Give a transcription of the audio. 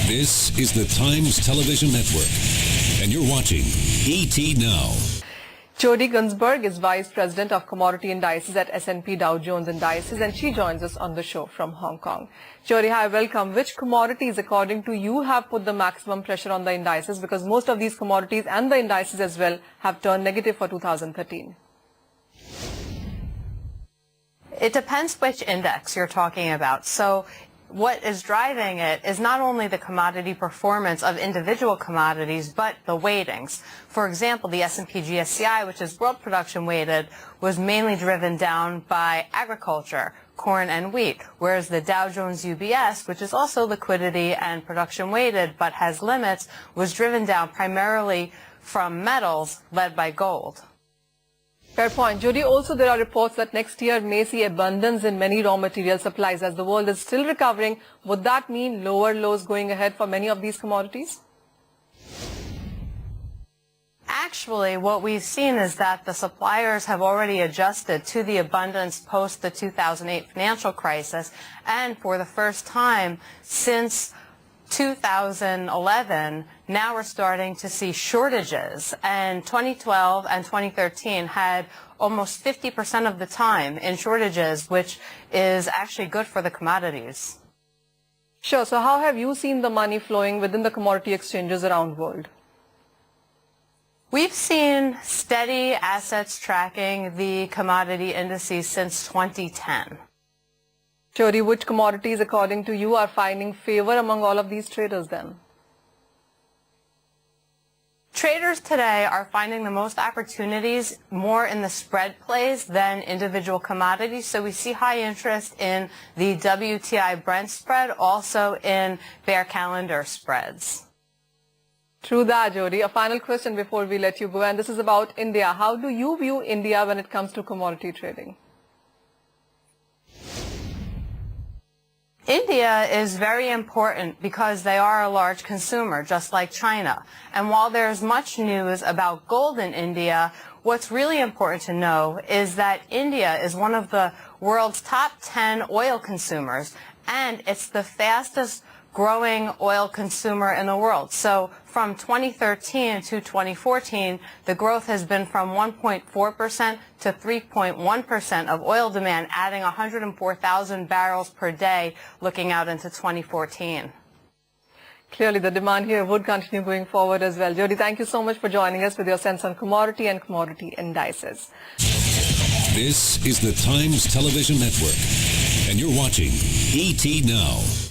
This is the Times Television Network, and you're watching ET Now. Jodie Gunzberg is Vice President of Commodity Indices at S&P Dow Jones Indices, and she joins us on the show from Hong Kong. Jodie, hi, welcome. Which commodities, according to you, have put the maximum pressure on the indices? Because most of these commodities and the indices as well have turned negative for 2013. It depends which index you're talking about. So what is driving it is not only the commodity performance of individual commodities, but the weightings. For example, the S&P GSCI, which is world production weighted, was mainly driven down by agriculture, corn and wheat, whereas the Dow Jones UBS, which is also liquidity and production weighted but has limits, was driven down primarily from metals led by gold. Fair point. Jodie, also there are reports that next year may see abundance in many raw material supplies as the world is still recovering. Would that mean lower lows going ahead for many of these commodities? Actually, what we've seen is that the suppliers have already adjusted to the abundance post the 2008 financial crisis, and for the first time since 2011, now we're starting to see shortages, and 2012 and 2013 had almost 50% of the time in shortages, which is actually good for the commodities. Sure. So how have you seen the money flowing within the commodity exchanges around the world? We've seen steady assets tracking the commodity indices since 2010. Jodie, which commodities, according to you, are finding favor among all of these traders then? Traders today are finding the most opportunities more in the spread plays than individual commodities. So we see high interest in the WTI Brent spread, also in bear calendar spreads. True that, Jodie. A final question before we let you go, and this is about India. How do you view India when it comes to commodity trading? India is very important because they are a large consumer, just like China. And while there's much news about gold in India, what's really important to know is that India is one of the world's top 10 oil consumers, and it's the fastest growing oil consumer in the world. So from 2013 to 2014, the growth has been from 1.4% to 3.1% of oil demand, adding 104,000 barrels per day looking out into 2014. Clearly, the demand here would continue going forward as well. Jodie, thank you so much for joining us with your sense on commodity and commodity indices. This is the Times Television Network, and you're watching ET Now.